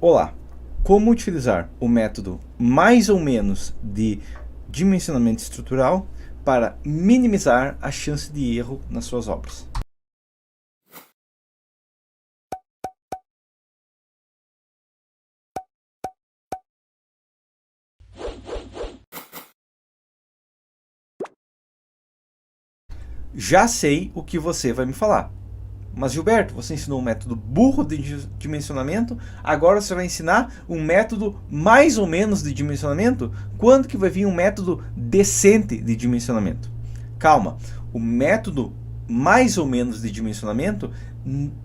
Olá, como utilizar o método mais ou menos de dimensionamento estrutural para minimizar a chance de erro nas suas obras? Já sei o que você vai me falar. Mas Gilberto, você ensinou um método burro de dimensionamento, agora você vai ensinar um método mais ou menos de dimensionamento? Quando que vai vir um método decente de dimensionamento? Calma, o método mais ou menos de dimensionamento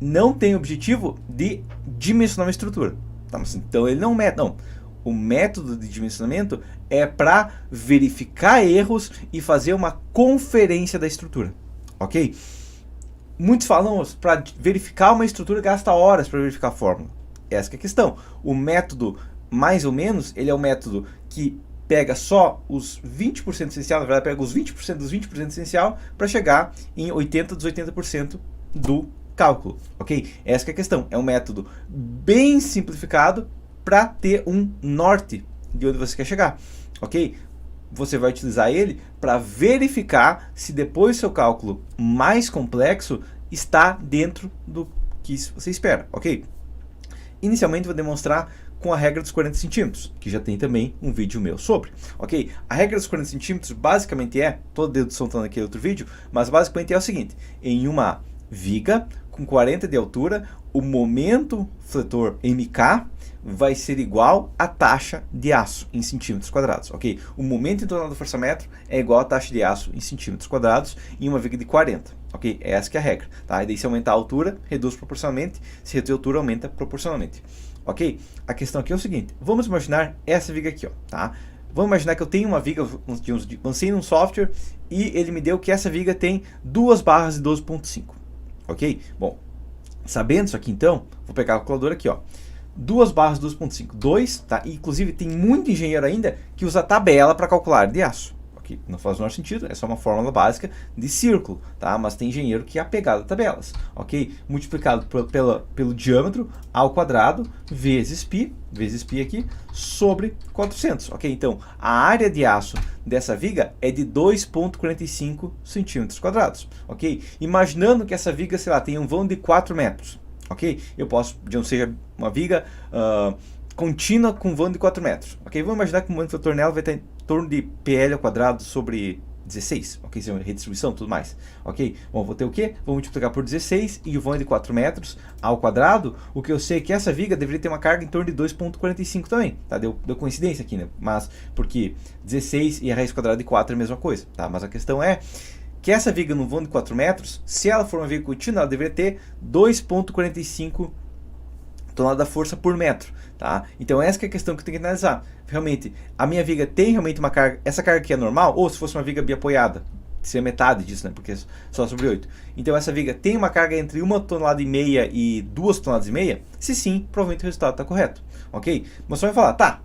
não tem objetivo de dimensionar uma estrutura. Tá, mas então ele não é, não. O método de dimensionamento é para verificar erros e fazer uma conferência da estrutura, ok? Muitos falam para verificar uma estrutura gasta horas para verificar a fórmula. Essa é a questão. O método, mais ou menos, ele é um método que pega só os 20% essencial, na verdade pega os 20% dos 20% essencial para chegar em 80% dos 80% do cálculo, ok? Essa é a questão. É um método bem simplificado para ter um norte de onde você quer chegar, ok? Você vai utilizar ele para verificar se depois o seu cálculo mais complexo está dentro do que você espera, ok? Inicialmente vou demonstrar com a regra dos 40 centímetros, que já tem também um vídeo meu sobre, ok? A regra dos 40 centímetros basicamente é, toda a dedução está naquele outro vídeo, mas basicamente é o seguinte: em uma viga com 40 de altura, o momento fletor MK vai ser igual à taxa de aço em centímetros quadrados, ok? O momento em torno do forçamento é igual à taxa de aço em centímetros quadrados em uma viga de 40, ok? Essa que é a regra, tá? E daí se aumentar a altura, reduz proporcionalmente, se reduzir a altura, aumenta proporcionalmente, ok? A questão aqui é o seguinte: vamos imaginar essa viga aqui, ó, tá? Vamos imaginar que eu tenho uma viga, lancei num software e ele me deu que essa viga tem duas barras de 12.5, ok? Bom, sabendo isso aqui então, vou pegar a calculadora aqui, ó. 2 barras 2.5, 2, tá? E, inclusive tem muito engenheiro ainda que usa tabela para calcular de aço. Okay? Não faz o menor sentido, é só uma fórmula básica de círculo, tá? Mas tem engenheiro que é apegado a tabelas, ok? Multiplicado pelo diâmetro ao quadrado vezes π aqui, sobre 400, ok? Então, a área de aço dessa viga é de 2,45 centímetros quadrados, ok? Imaginando que essa viga, sei lá, tem um vão de 4 metros, ok? Eu posso, digamos, seja uma viga contínua com vão de 4 metros, ok? Vamos imaginar que o momento fletor nela vai estar em torno de PL ao quadrado sobre 16, ok? Isso é uma redistribuição e tudo mais, ok? Bom, vou ter o quê? Vou multiplicar por 16 e o vão é de 4 metros ao quadrado. O que eu sei é que essa viga deveria ter uma carga em torno de 2,45 também, tá? Deu coincidência aqui, né? Mas, porque 16 e a raiz quadrada de 4 é a mesma coisa, tá? Mas a questão é que essa viga no vão de 4 metros, se ela for uma viga contínua, ela deveria ter 2,45 tonelada da força por metro, tá? Então essa que é a questão que eu tenho que analisar. Realmente, a minha viga tem realmente uma carga, essa carga aqui é normal, ou se fosse uma viga biapoiada, seria metade disso, né? Porque é só sobre 8. Então essa viga tem uma carga entre 1,5 tonelada e 2,5 toneladas? Se sim, provavelmente o resultado está correto, ok? Mas você vai falar, tá,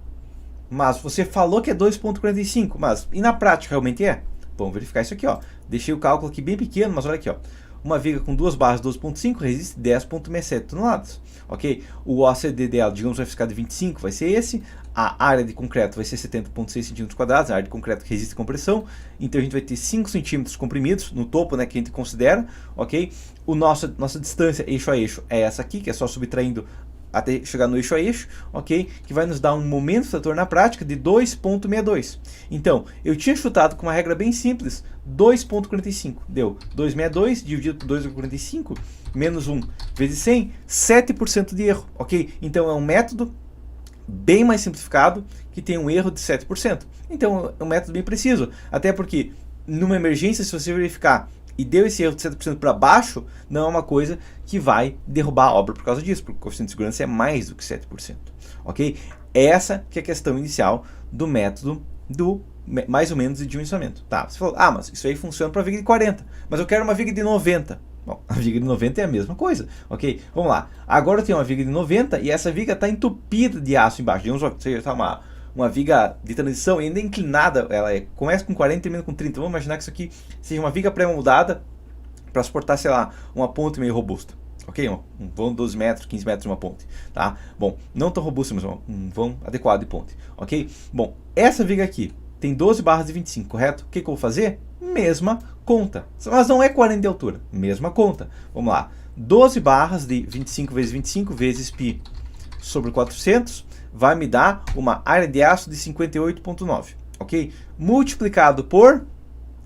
mas você falou que é 2,45, mas e na prática realmente é? Vamos verificar isso aqui, ó. Deixei o cálculo aqui bem pequeno, mas olha aqui, ó. Uma viga com duas barras 12.5 resiste 10,67 toneladas, ok? O OCD dela, digamos, vai ficar de 25, vai ser esse. A área de concreto vai ser 70,6 centímetros quadrados, a área de concreto que resiste compressão. Então a gente vai ter 5 centímetros comprimidos no topo, né, que a gente considera, ok? Nossa distância eixo a eixo é essa aqui, que é só subtraindo até chegar no eixo a eixo, ok? Que vai nos dar um momento fletor na prática de 2,62. Então, eu tinha chutado com uma regra bem simples, 2,45. Deu 2,62 dividido por 2,45, menos 1 vezes 100, 7% de erro, ok? Então, é um método bem mais simplificado que tem um erro de 7%. Então, é um método bem preciso. Até porque, numa emergência, se você verificar e deu esse erro de 7% para baixo, não é uma coisa que vai derrubar a obra por causa disso, porque o coeficiente de segurança é mais do que 7%, ok? Essa que é a questão inicial do método do mais ou menos de dimensionamento. Tá, você falou, ah, mas isso aí funciona para viga de 40, mas eu quero uma viga de 90. Bom, a viga de 90 é a mesma coisa, ok? Vamos lá, agora eu tenho uma viga de 90 e essa viga está entupida de aço embaixo, digamos que seja uma viga de transição ainda inclinada, ela começa com 40 e termina com 30. Vamos imaginar que isso aqui seja uma viga pré-moldada para suportar, sei lá, uma ponte meio robusta, Ok? Um vão 12 metros, 15 metros de uma ponte, tá? Bom, não tão robusto, mas um vão adequado de ponte, ok? Bom, essa viga aqui tem 12 barras de 25, correto? O que eu vou fazer? Mesma conta. Mas não é 40 de altura, mesma conta. Vamos lá. 12 barras de 25 vezes 25 vezes π sobre 400 vai me dar uma área de aço de 58,9, ok? Multiplicado por...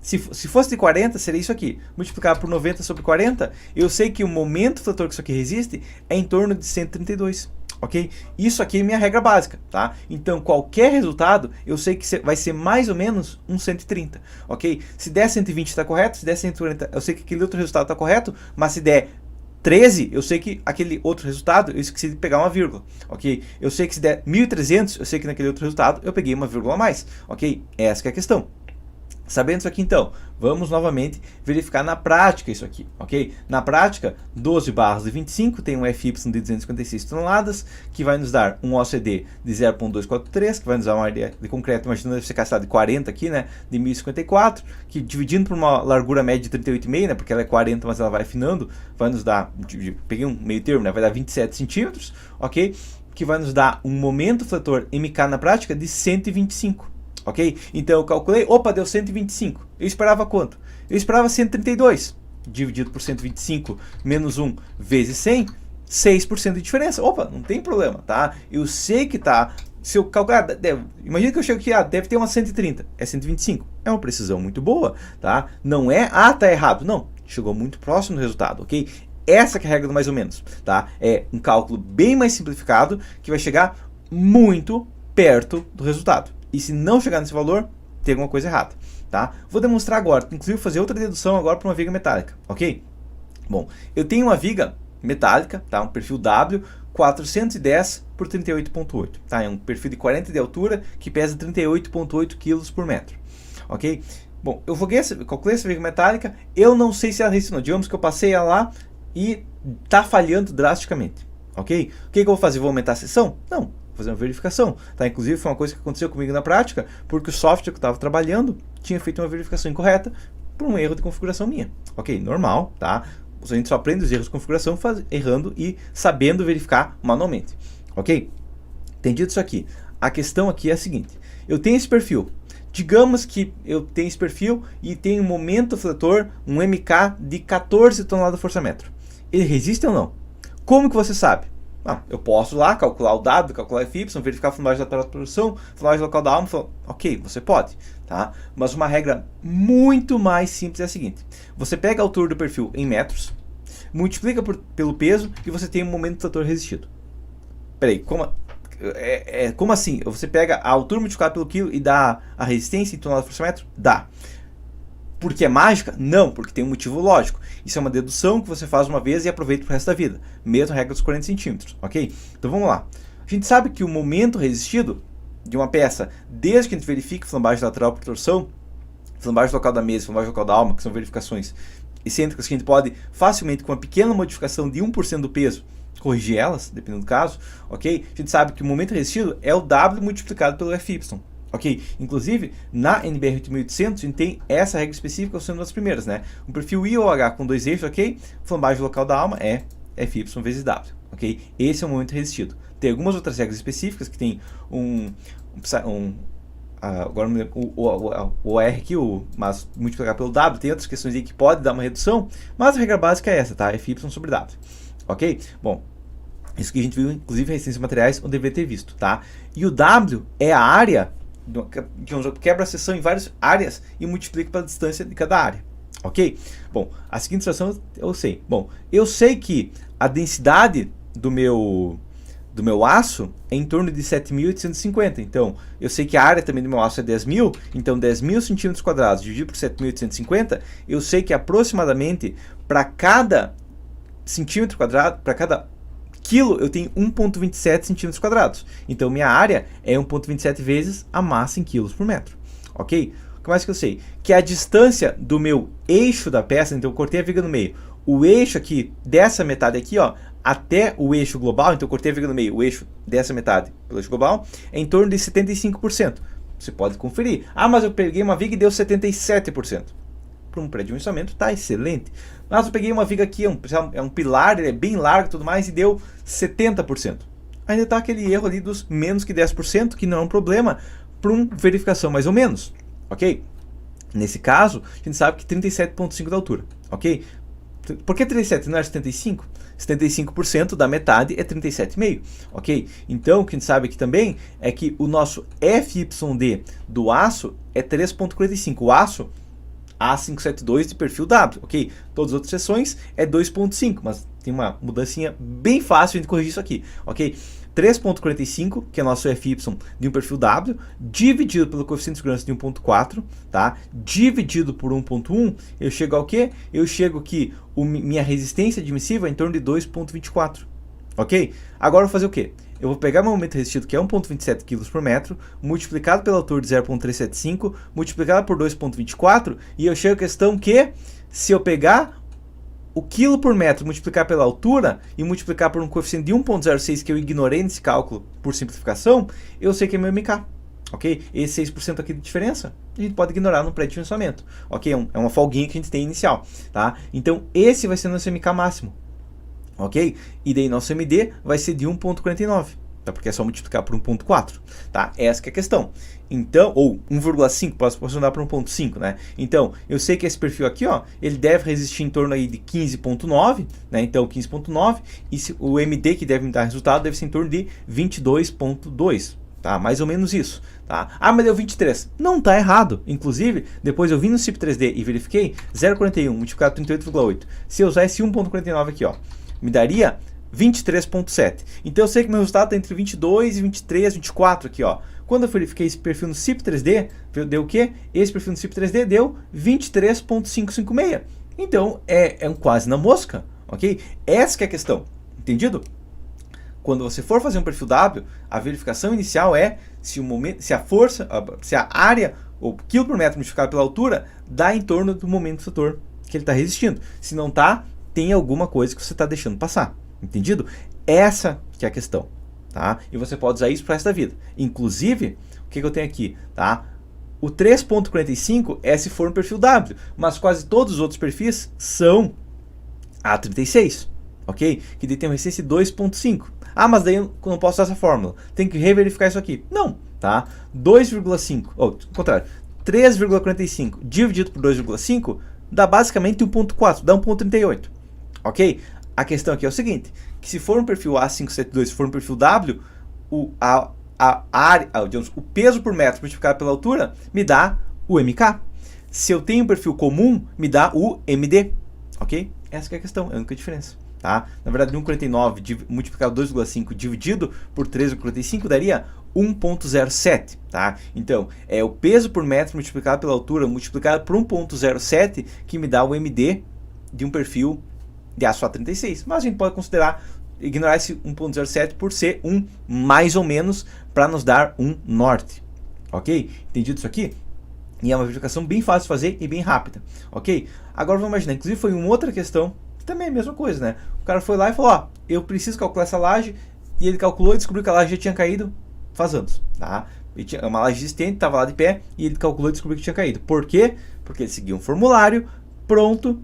Se fosse de 40, seria isso aqui. Multiplicado por 90 sobre 40, eu sei que o momento fletor que isso aqui resiste é em torno de 132, ok? Isso aqui é minha regra básica, tá? Então, qualquer resultado, eu sei que vai ser mais ou menos um 130, ok? Se der 120 está correto, se der 140, eu sei que aquele outro resultado está correto, mas se der 13, eu sei que aquele outro resultado, eu esqueci de pegar uma vírgula, ok? Eu sei que se der 1.300, eu sei que naquele outro resultado eu peguei uma vírgula a mais, ok? Essa que é a questão. Sabendo isso aqui, então, vamos novamente verificar na prática isso aqui, ok? Na prática, 12 barras de 25 tem um FY de 256 toneladas, que vai nos dar um OCD de 0,243, que vai nos dar uma área de concreto, imagina deve ser caçada de 40 aqui, né? De 1054, que dividindo por uma largura média de 38,5, né? Porque ela é 40, mas ela vai afinando, vai nos dar, peguei um meio termo, né? Vai dar 27 centímetros, ok? Que vai nos dar um momento fletor MK na prática de 125. Ok? Então eu calculei, opa, deu 125. Eu esperava quanto? Eu esperava 132. Dividido por 125 menos 1 vezes 100, 6% de diferença. Opa, não tem problema, tá? Eu sei que tá... Se eu calcular, imagina que eu chego aqui, deve ter uma 130. É 125. É uma precisão muito boa, tá? Não é, tá errado. Não, chegou muito próximo do resultado, ok? Essa que é a regra do mais ou menos, tá? É um cálculo bem mais simplificado que vai chegar muito perto do resultado. E se não chegar nesse valor, tem alguma coisa errada, tá? Vou demonstrar agora, inclusive fazer outra dedução agora para uma viga metálica, ok? Bom, eu tenho uma viga metálica, tá? Um perfil W, 410 por 38,8, tá? É um perfil de 40 de altura que pesa 38,8 kg por metro, ok? Bom, eu calculei essa viga metálica, eu não sei se ela resistiu, digamos que eu passei ela lá e tá falhando drasticamente, ok? O que eu vou fazer? Vou aumentar a seção? Não. Fazer uma verificação, tá? Inclusive foi uma coisa que aconteceu comigo na prática, porque o software que eu estava trabalhando tinha feito uma verificação incorreta por um erro de configuração minha. Ok, normal, tá? A gente só aprende os erros de configuração errando e sabendo verificar manualmente. Ok? Entendido isso aqui. A questão aqui é a seguinte, eu tenho esse perfil, digamos que eu tenho esse perfil e tenho um momento fletor, um MK de 14 toneladas por força-metro. Ele resiste ou não? Como que você sabe? Eu posso lá calcular o W, calcular o FY, verificar a flanagem lateral da produção, flanagem local da alma, ok, você pode, tá? Mas uma regra muito mais simples é a seguinte, você pega a altura do perfil em metros, multiplica pelo peso e você tem um momento fletor resistido. Peraí, como assim? Você pega a altura multiplicada pelo quilo e dá a resistência em tonelada por metro? Dá. Porque é mágica? Não, porque tem um motivo lógico. Isso é uma dedução que você faz uma vez e aproveita pro resto da vida. Mesmo a regra dos 40 centímetros, ok? Então vamos lá. A gente sabe que o momento resistido de uma peça, desde que a gente verifique flambagem lateral por torção, flambagem local da mesa, flambagem local da alma, que são verificações excêntricas que a gente pode facilmente, com uma pequena modificação de 1% do peso, corrigir elas, dependendo do caso, ok? A gente sabe que o momento resistido é o W multiplicado pelo FY. Ok, inclusive na NBR 8800 a gente tem essa regra específica sendo uma das primeiras, né? Um perfil I ou H com dois eixos, ok? Flambagem local da alma é FY vezes W, ok? Esse é o momento resistido. Tem algumas outras regras específicas que tem agora o R aqui, mas multiplicar pelo W, tem outras questões aí que pode dar uma redução, mas a regra básica é essa, tá? FY sobre W, ok? Bom, isso que a gente viu, inclusive, em resistências de materiais, eu deveria ter visto, tá? E o W é a área, quebra a seção em várias áreas e multiplica pela distância de cada área, ok? Bom, a seguinte situação eu sei. Bom, eu sei que a densidade do meu aço é em torno de 7.850, então eu sei que a área também do meu aço é 10.000, então 10.000 centímetros quadrados dividido por 7.850, eu sei que aproximadamente para cada centímetro quadrado, para cada quilo, eu tenho 1,27 centímetros quadrados. Então, minha área é 1,27 vezes a massa em quilos por metro. Ok? O que mais que eu sei? Que a distância do meu eixo da peça, então eu cortei a viga no meio, o eixo aqui, dessa metade aqui, ó, até o eixo global, então eu cortei a viga no meio, o eixo dessa metade pelo eixo global, é em torno de 75%. Você pode conferir. Mas eu peguei uma viga e deu 77%. para um pré-dimensionamento tá excelente. Mas eu peguei uma viga aqui, é um pilar, ele é bem largo e tudo mais, e deu 70%. Ainda tá aquele erro ali dos menos que 10%, que não é um problema para uma verificação mais ou menos, ok? Nesse caso, a gente sabe que 37,5 da altura, ok? Por que 37? Não era 75? 75% da metade é 37,5, ok? Então, o que a gente sabe aqui também é que o nosso FYD do aço é 3,45. O aço A572 de perfil W, ok? Todas as outras seções é 2,5, mas tem uma mudancinha bem fácil de corrigir isso aqui, ok? 3,45, que é nosso FY de um perfil W, dividido pelo coeficiente de segurança de 1,4, tá? Dividido por 1,1, eu chego ao quê? Eu chego que minha resistência admissível é em torno de 2,24, ok? Agora eu vou fazer o quê? Eu vou pegar meu momento resistido, que é 1,27 kg por metro, multiplicado pela altura de 0,375, multiplicado por 2,24, e eu chego à questão que, se eu pegar o quilo por metro, multiplicar pela altura e multiplicar por um coeficiente de 1,06 que eu ignorei nesse cálculo por simplificação, eu sei que é meu MK, ok? Esse 6% aqui de diferença, a gente pode ignorar no pré-dimensionamento, ok? É uma folguinha que a gente tem inicial, tá? Então, esse vai ser nosso MK máximo, ok? E daí nosso MD vai ser de 1,49, tá? Porque é só multiplicar por 1,4, tá? Essa que é a questão. Então, ou 1,5, posso posicionar para 1,5, né? Então, eu sei que esse perfil aqui, ó, ele deve resistir em torno aí de 15,9, né? Então, 15,9, e o MD que deve me dar resultado deve ser em torno de 22,2, tá? Mais ou menos isso, tá? Ah, mas deu 23. Não tá errado. Inclusive, depois eu vim no CIP 3D e verifiquei 0,41 multiplicado por 38,8. Se eu usar esse 1,49 aqui, ó, me daria 23,7. Então eu sei que meu resultado está entre 22 e 23, 24 aqui, ó. Quando eu verifiquei esse perfil no CIP 3D, deu o quê? Esse perfil no CIP 3D deu 23,556. Então é um quase na mosca, ok? Essa que é a questão, entendido? Quando você for fazer um perfil W, a verificação inicial é se a força, se a área, ou quilo por metro multiplicado pela altura, dá em torno do momento do setor que ele está resistindo. Se não tá, tem alguma coisa que você está deixando passar. Entendido? Essa que é a questão, tá? E você pode usar isso para o resto da vida. Inclusive, o que eu tenho aqui, tá? O 3,45 é se for um perfil W, mas quase todos os outros perfis são A36, ok? Que daí tem uma resistência de 2,5. Ah, mas daí eu não posso usar essa fórmula. Tem que reverificar isso aqui. Não, tá? 2,5, ou ao contrário, 3,45 dividido por 2,5 dá basicamente 1,4, dá 1,38, ok? A questão aqui é o seguinte, que se for um perfil A572, se for um perfil W, digamos, o peso por metro multiplicado pela altura me dá o MK. Se eu tenho um perfil comum, me dá o MD, ok? Essa que é a questão, é a única diferença, tá? Na verdade, 1,49 multiplicado por 2,5 dividido por 3,45 daria 1,07, tá? Então, é o peso por metro multiplicado pela altura multiplicado por 1,07 que me dá o MD de um perfil de aço A36, mas a gente pode considerar, ignorar esse 1,07 por ser um mais ou menos, para nos dar um norte, ok? Entendido isso aqui? E é uma verificação bem fácil de fazer e bem rápida, ok? Agora vamos imaginar, inclusive foi uma outra questão, que também é a mesma coisa, né? O cara foi lá e falou, ó, eu preciso calcular essa laje, e ele calculou e descobriu que a laje já tinha caído faz anos, tá? Uma laje existente, estava lá de pé, e ele calculou e descobriu que tinha caído. Por quê? Porque ele seguiu um formulário, pronto,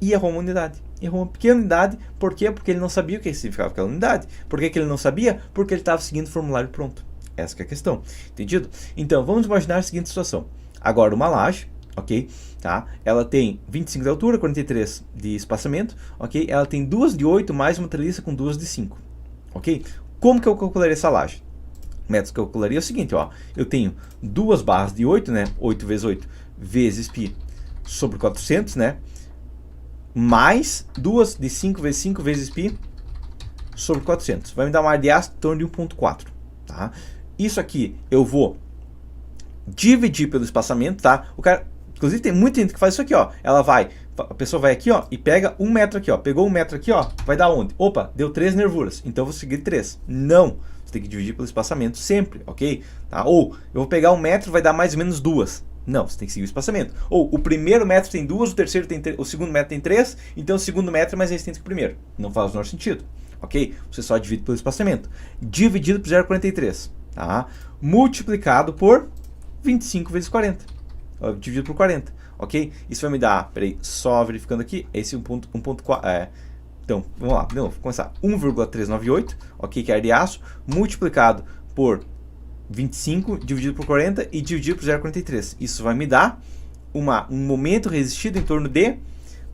e errou uma unidade. Errou uma pequena unidade, por quê? Porque ele não sabia o que significava aquela unidade. Por que ele não sabia? Porque ele estava seguindo o formulário pronto. Essa que é a questão, entendido? Então, vamos imaginar a seguinte situação. Agora, uma laje, ok? Tá? Ela tem 25 de altura, 43 de espaçamento, ok? Ela tem 2 de 8 mais uma treliça com 2 de 5, ok? Como que eu calcularia essa laje? O método que eu calcularia é o seguinte, ó. Eu tenho duas barras de 8, né? 8 vezes 8 vezes π sobre 400, né? Mais duas de 5 vezes 5 vezes π sobre 400. Vai me dar uma área de aço em torno de 1,4, tá? Isso aqui eu vou dividir pelo espaçamento, tá? O cara, inclusive tem muita gente que faz isso aqui, ó. A pessoa vai aqui, ó, e pega 1 metro aqui, ó. Pegou 1 metro aqui, ó, vai dar onde? Opa, deu 3 nervuras, então eu vou seguir 3. Não, você tem que dividir pelo espaçamento sempre, ok? Tá? Ou eu vou pegar 1 metro, vai dar mais ou menos 2. Não, você tem que seguir o espaçamento. Ou o primeiro metro tem 2, o terceiro tem 3, o segundo metro tem 3, então o segundo metro é mais resistente que o primeiro. Não faz o menor sentido, ok? Você só divide pelo espaçamento. Dividido por 0,43, tá? Multiplicado por 25 vezes 40. Dividido por 40, ok? Isso vai me dar, peraí, só verificando aqui, esse 1.4, então, vamos lá, de novo, começar, 1,398, ok, que é ar de aço, multiplicado por 25, dividido por 40 e dividido por 0,43. Isso vai me dar um momento resistido em torno de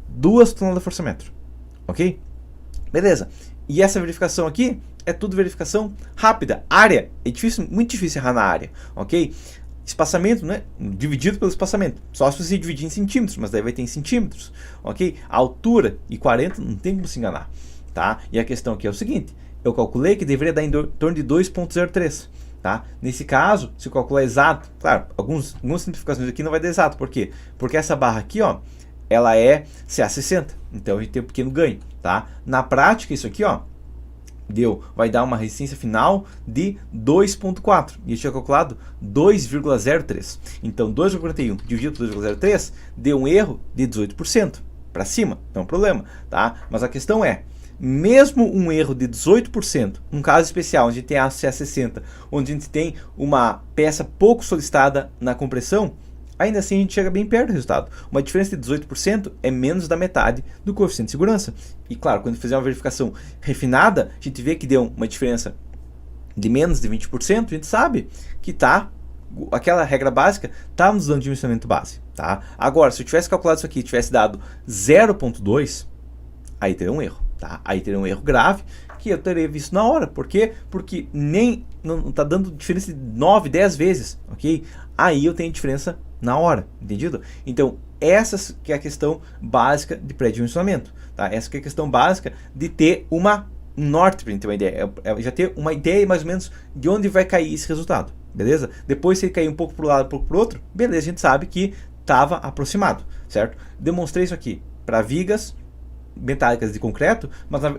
2 toneladas de força-metro, ok? Beleza. E essa verificação aqui é tudo verificação rápida. Área, é difícil, muito difícil errar na área, ok? Espaçamento, né? Dividido pelo espaçamento. Só se você dividir em centímetros, mas daí vai ter em centímetros, ok? A altura e 40 não tem como se enganar, tá? E a questão aqui é o seguinte, eu calculei que deveria dar em torno de 2,03, tá? Nesse caso, se eu calcular exato, claro, algumas simplificações aqui não vai dar exato, por quê? Porque essa barra aqui, ó, ela é CA60, então a gente tem um pequeno ganho, tá? Na prática, isso aqui, ó, vai dar uma resistência final de 2,4 e eu tinha calculado 2,03. Então 2,41 dividido por 2,03 deu um erro de 18% para cima, não é um problema, tá? Mas a questão é, mesmo um erro de 18%, um caso especial onde a gente tem a CA60, onde a gente tem uma peça pouco solicitada na compressão, ainda assim a gente chega bem perto do resultado. Uma diferença de 18% é menos da metade do coeficiente de segurança. E claro, quando fizer uma verificação refinada, a gente vê que deu uma diferença de menos de 20%, a gente sabe que aquela regra básica está nos dando dimensionamento base. Tá? Agora, se eu tivesse calculado isso aqui e tivesse dado 0,2, aí teria um erro. Tá? Aí teria um erro grave que eu teria visto na hora. Por quê? Porque não está dando diferença de 9, 10 vezes. Ok? Aí eu tenho diferença na hora, entendido? Então, essa que é a questão básica de pré-dimensionamento, tá? Essa que é a questão básica de ter um norte, para ter uma ideia, já ter uma ideia mais ou menos de onde vai cair esse resultado, beleza? Depois, se ele cair um pouco para o lado, um pouco para o outro, beleza, a gente sabe que estava aproximado, certo? Demonstrei isso aqui para vigas metálicas de concreto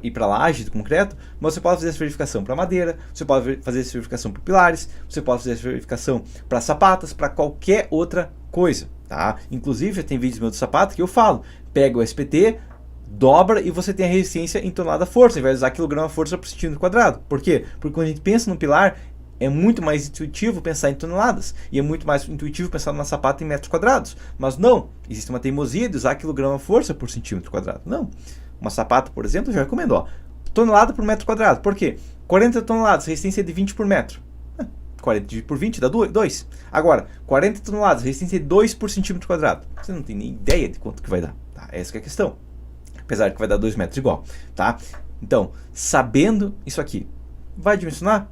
e para laje de concreto, mas você pode fazer essa verificação para madeira, você pode fazer essa verificação para pilares, você pode fazer essa verificação para sapatas, para qualquer outra coisa, tá? Inclusive, tem vídeos meus de sapato que eu falo, pega o SPT, dobra e você tem a resistência em tonelada força, ao invés de usar quilograma força por centímetro quadrado. Por quê? Porque quando a gente pensa no pilar, é muito mais intuitivo pensar em toneladas e é muito mais intuitivo pensar numa sapata em metros quadrados. Mas não, existe uma teimosia de usar quilograma força por centímetro quadrado. Não. Uma sapata, por exemplo, eu já recomendo, ó, tonelada por metro quadrado. Por quê? 40 toneladas, resistência de 20 por metro. 40 dividido por 20 dá 2. Agora, 40 toneladas, resistência de 2 por centímetro quadrado. Você não tem nem ideia de quanto que vai dar. Tá? Essa que é a questão. Apesar de que vai dar 2 metros igual. Tá? Então, sabendo isso aqui, vai dimensionar?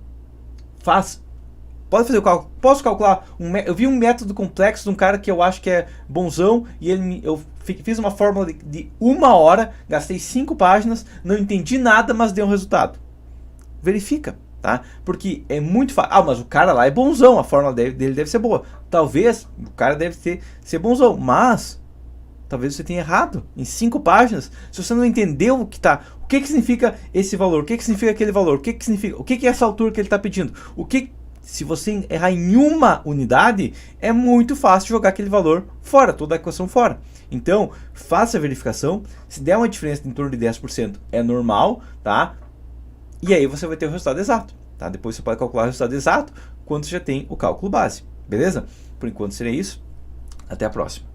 Pode fazer o cálculo. Posso calcular eu vi um método complexo de um cara que eu acho que é bonzão e eu fiz uma fórmula de 1 hora, gastei 5 páginas, não entendi nada, mas deu um resultado. Verifica, tá? Porque é muito fácil. Mas o cara lá é bonzão, a fórmula dele deve ser boa. Talvez o cara deve ser bonzão, mas talvez você tenha errado em 5 páginas. Se você não entendeu o que significa esse valor, o que significa aquele valor, o que é essa altura que ele está pedindo, se você errar em uma unidade, é muito fácil jogar aquele valor fora, toda a equação fora. Então, faça a verificação, se der uma diferença em torno de 10%, é normal, tá? E aí você vai ter o resultado exato, tá? Depois você pode calcular o resultado exato quando você já tem o cálculo base, beleza? Por enquanto seria isso, até a próxima.